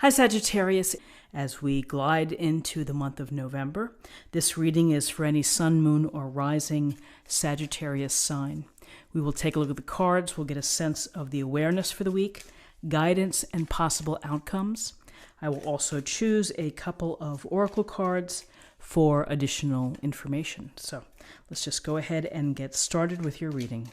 Hi, Sagittarius. As we glide into the month of November, this reading is for any sun, moon, or rising Sagittarius sign. We will take a look at the cards. We'll get a sense of the awareness for the week, guidance, and possible outcomes. I will also choose a couple of oracle cards for additional information. So let's just go ahead and get started with your reading.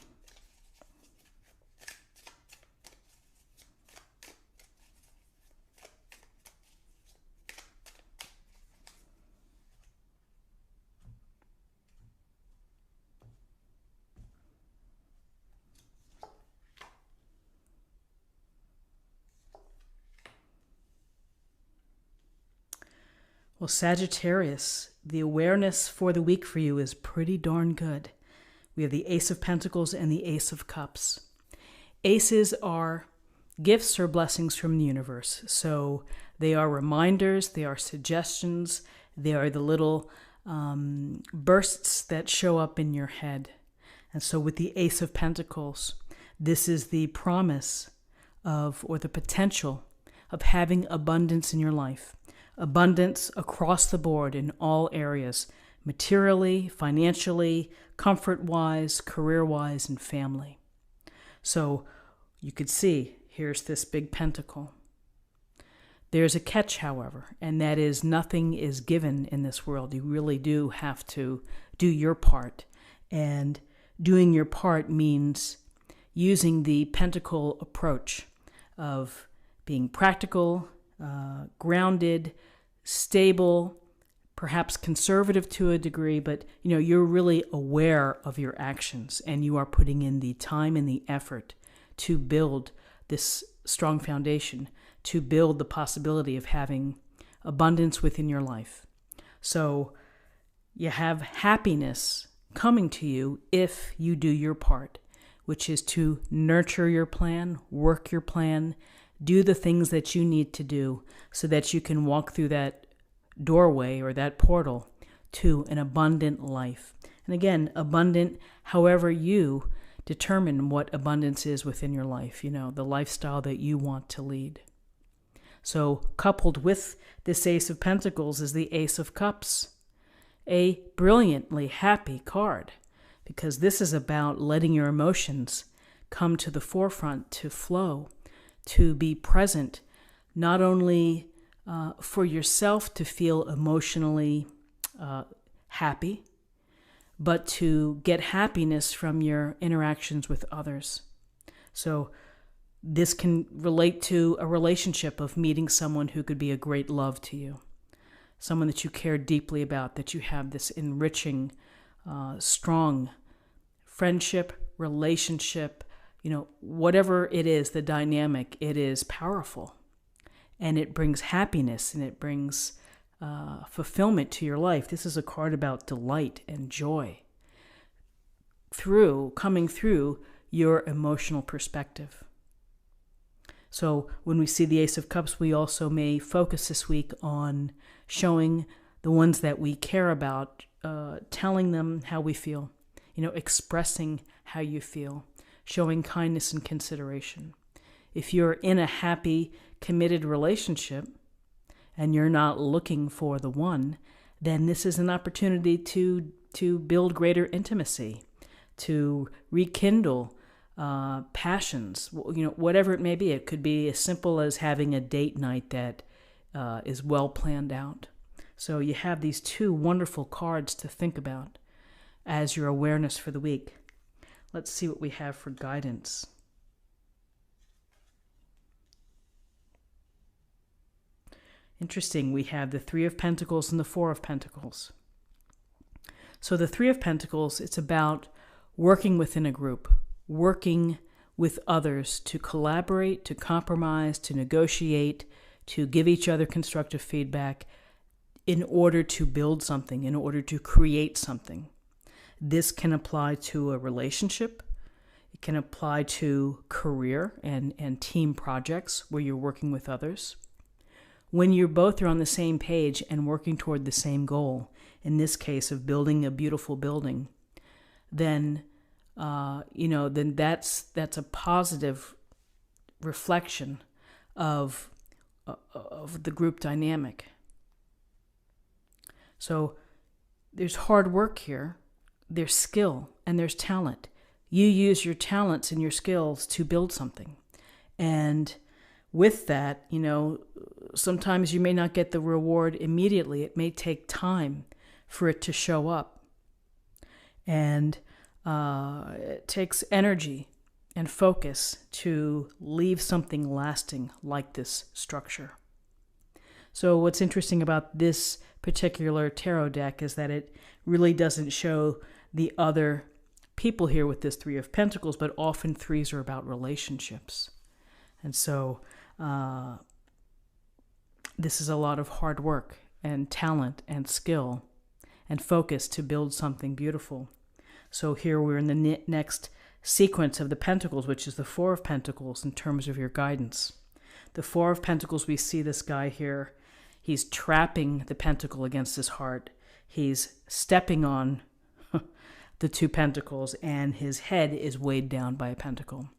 Well, Sagittarius, the awareness for the week for you is pretty darn good. We have the Ace of Pentacles and the Ace of Cups. Aces are gifts or blessings from the universe. So they are reminders, they are suggestions, they are the little bursts that show up in your head. And so with the Ace of Pentacles, this is the promise of, or the potential of having abundance in your life. Abundance across the board in all areas, materially, financially, comfort-wise, career-wise, and family. So you could see, here's this big pentacle. There's a catch, however, and that is nothing is given in this world. You really do have to do your part. And doing your part means using the pentacle approach of being practical, grounded, stable, perhaps conservative to a degree, but you're really aware of your actions and you are putting in the time and the effort to build this strong foundation, to build the possibility of having abundance within your life. So you have happiness coming to you if you do your part, which is to nurture your plan, work your plan, do the things that you need to do so that you can walk through that doorway or that portal to an abundant life. And again, abundant however you determine what abundance is within your life, the lifestyle that you want to lead. So coupled with this Ace of Pentacles is the Ace of Cups, a brilliantly happy card, because this is about letting your emotions come to the forefront, to flow, to be present, not only for yourself to feel emotionally happy, but to get happiness from your interactions with others. So this can relate to a relationship of meeting someone who could be a great love to you, someone that you care deeply about, that you have this enriching, strong friendship, relationship, whatever it is, the dynamic, it is powerful. And it brings happiness and it brings fulfillment to your life. This is a card about delight and joy coming through your emotional perspective. So when we see the Ace of Cups, we also may focus this week on showing the ones that we care about, telling them how we feel, expressing how you feel, showing kindness and consideration. If you're in a happy, committed relationship and you're not looking for the one, then this is an opportunity to build greater intimacy, to rekindle passions, whatever it may be. It could be as simple as having a date night that is well planned out. So you have these two wonderful cards to think about as your awareness for the week. Let's see what we have for guidance. Interesting, we have the Three of Pentacles and the Four of Pentacles. So the Three of Pentacles, it's about working within a group, working with others to collaborate, to compromise, to negotiate, to give each other constructive feedback in order to build something, in order to create something. This can apply to a relationship. It can apply to career and team projects where you're working with others. When you both are on the same page and working toward the same goal, in this case of building a beautiful building, then that's a positive reflection of of the group dynamic. So there's hard work here, there's skill, and there's talent. You use your talents and your skills to build something. And with that, sometimes you may not get the reward immediately. It may take time for it to show up. And it takes energy and focus to leave something lasting like this structure. So what's interesting about this particular tarot deck is that it really doesn't show the other people here with this Three of Pentacles, but often threes are about relationships. And so this is a lot of hard work and talent and skill and focus to build something beautiful. So here we're in the next sequence of the Pentacles, which is the Four of Pentacles in terms of your guidance. The Four of Pentacles, we see this guy here. He's trapping the pentacle against his heart. He's stepping on the two pentacles, and his head is weighed down by a pentacle.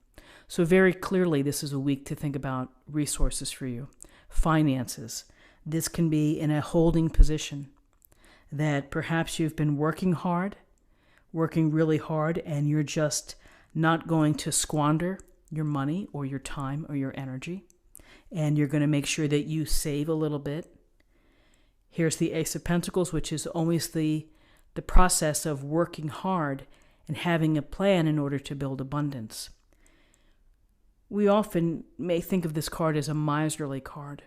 So very clearly, this is a week to think about resources for you, finances. This can be in a holding position that perhaps you've been working really hard, and you're just not going to squander your money or your time or your energy. And you're going to make sure that you save a little bit. Here's the Ace of Pentacles, which is always the process of working hard and having a plan in order to build abundance. We often may think of this card as a miserly card.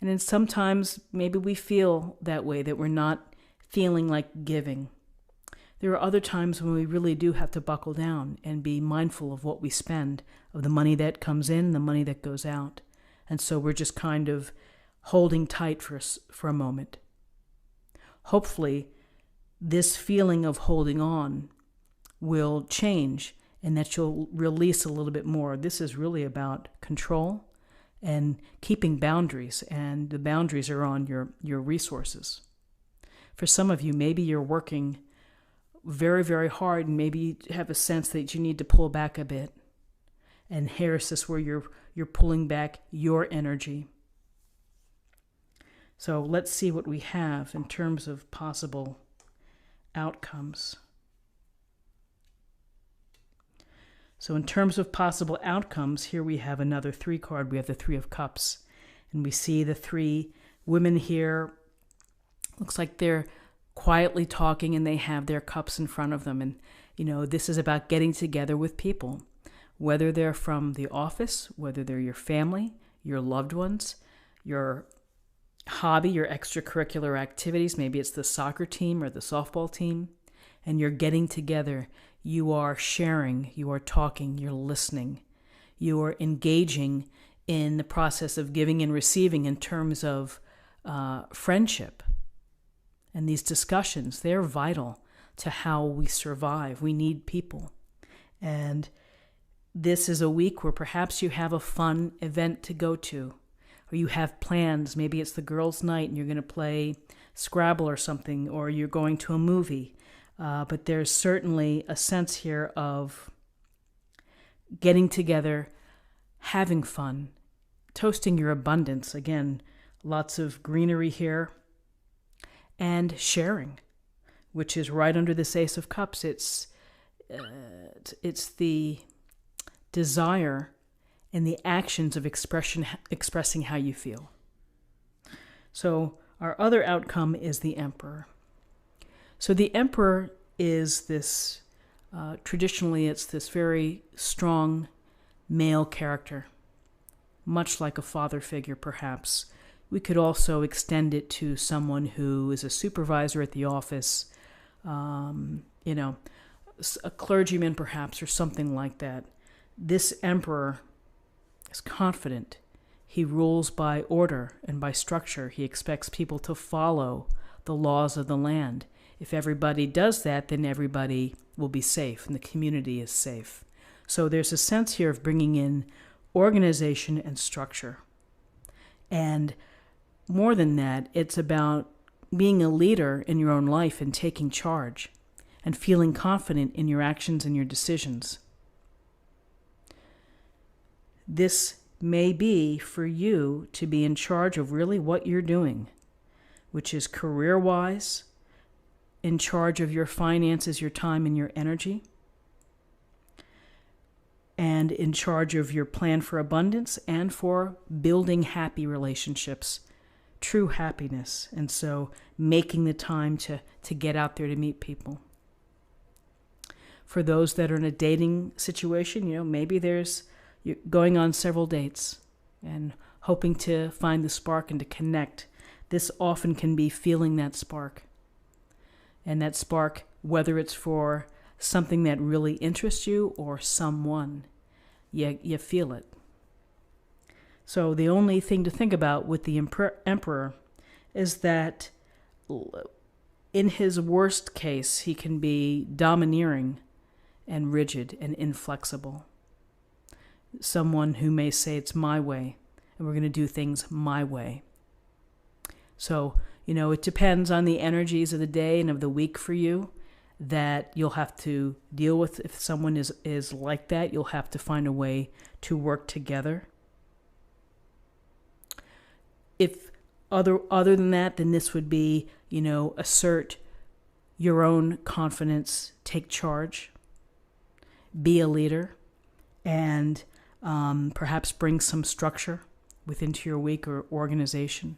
And then sometimes maybe we feel that way, that we're not feeling like giving. There are other times when we really do have to buckle down and be mindful of what we spend, of the money that comes in, the money that goes out. And so we're just kind of holding tight for a moment. Hopefully, this feeling of holding on will change and that you'll release a little bit more. This is really about control and keeping boundaries, and the boundaries are on your resources. For some of you, maybe you're working very, very hard, and maybe you have a sense that you need to pull back a bit. And here's this where you're pulling back your energy. So let's see what we have in terms of possible outcomes. So in terms of possible outcomes, here we have another three card. We have the Three of Cups. And we see the three women here. Looks like they're quietly talking and they have their cups in front of them. And, this is about getting together with people, whether they're from the office, whether they're your family, your loved ones, your hobby, your extracurricular activities. Maybe it's the soccer team or the softball team. And you're getting together. You are sharing, you are talking, you're listening. You are engaging in the process of giving and receiving in terms of friendship. And these discussions, they're vital to how we survive. We need people. And this is a week where perhaps you have a fun event to go to, or you have plans. Maybe it's the girls' night and you're going to play Scrabble or something, or you're going to a movie. But there's certainly a sense here of getting together, having fun, toasting your abundance. Again, lots of greenery here. And sharing, which is right under this Ace of Cups. It's the desire and the actions of expressing how you feel. So our other outcome is the Emperor. So the Emperor is this, traditionally it's this very strong male character, much like a father figure perhaps. We could also extend it to someone who is a supervisor at the office, a clergyman perhaps, or something like that. This Emperor is confident. He rules by order and by structure. He expects people to follow the laws of the land. If everybody does that, then everybody will be safe and the community is safe. So there's a sense here of bringing in organization and structure. And more than that, it's about being a leader in your own life and taking charge and feeling confident in your actions and your decisions. This may be for you to be in charge of really what you're doing, which is career-wise, in charge of your finances, your time, and your energy, and in charge of your plan for abundance and for building happy relationships, true happiness. And so making the time to get out there to meet people. For those that are in a dating situation, maybe you're going on several dates and hoping to find the spark and to connect. This often can be feeling that spark. And that spark, whether it's for something that really interests you or someone, you feel it. So the only thing to think about with the Emperor is that in his worst case, he can be domineering and rigid and inflexible. Someone who may say it's my way and we're going to do things my way. So, it depends on the energies of the day and of the week for you that you'll have to deal with. If someone is like that, you'll have to find a way to work together. If other than that, then this would be, assert your own confidence, take charge, be a leader, and perhaps bring some structure into your week or organization.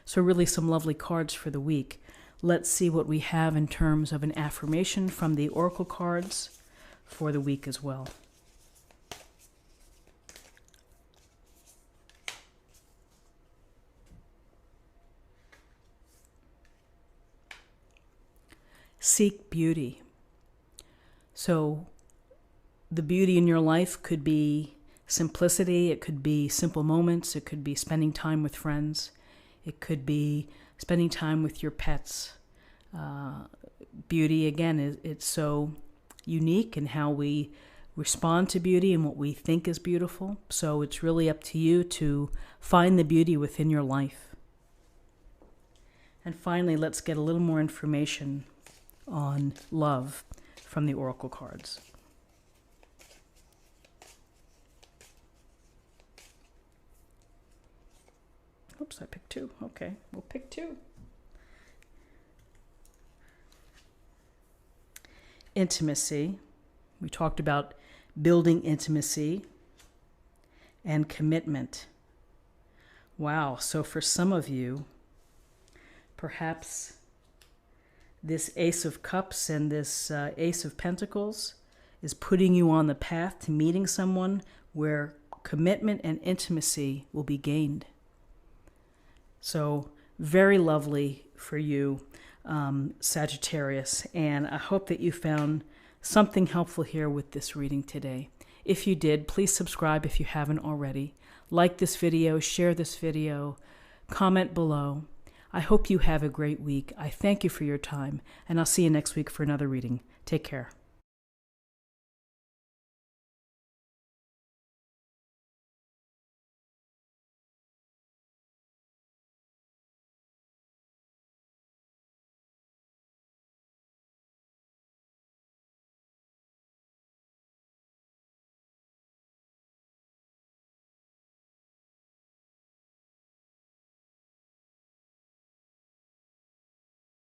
So really some lovely cards for the week. Let's see what we have in terms of an affirmation from the Oracle cards for the week as well. Seek beauty. So the beauty in your life could be simplicity, it could be simple moments, it could be spending time with friends, it could be spending time with your pets. Beauty, again, it's so unique in how we respond to beauty and what we think is beautiful. So it's really up to you to find the beauty within your life. And finally, let's get a little more information on love from the Oracle cards. Oops, I picked two. Okay, we'll pick two. Intimacy. We talked about building intimacy and commitment. Wow, so for some of you, perhaps this Ace of Cups and this Ace of Pentacles is putting you on the path to meeting someone where commitment and intimacy will be gained. So very lovely for you, Sagittarius, and I hope that you found something helpful here with this reading today. If you did, please subscribe if you haven't already. Like this video, share this video, comment below. I hope you have a great week. I thank you for your time, and I'll see you next week for another reading. Take care.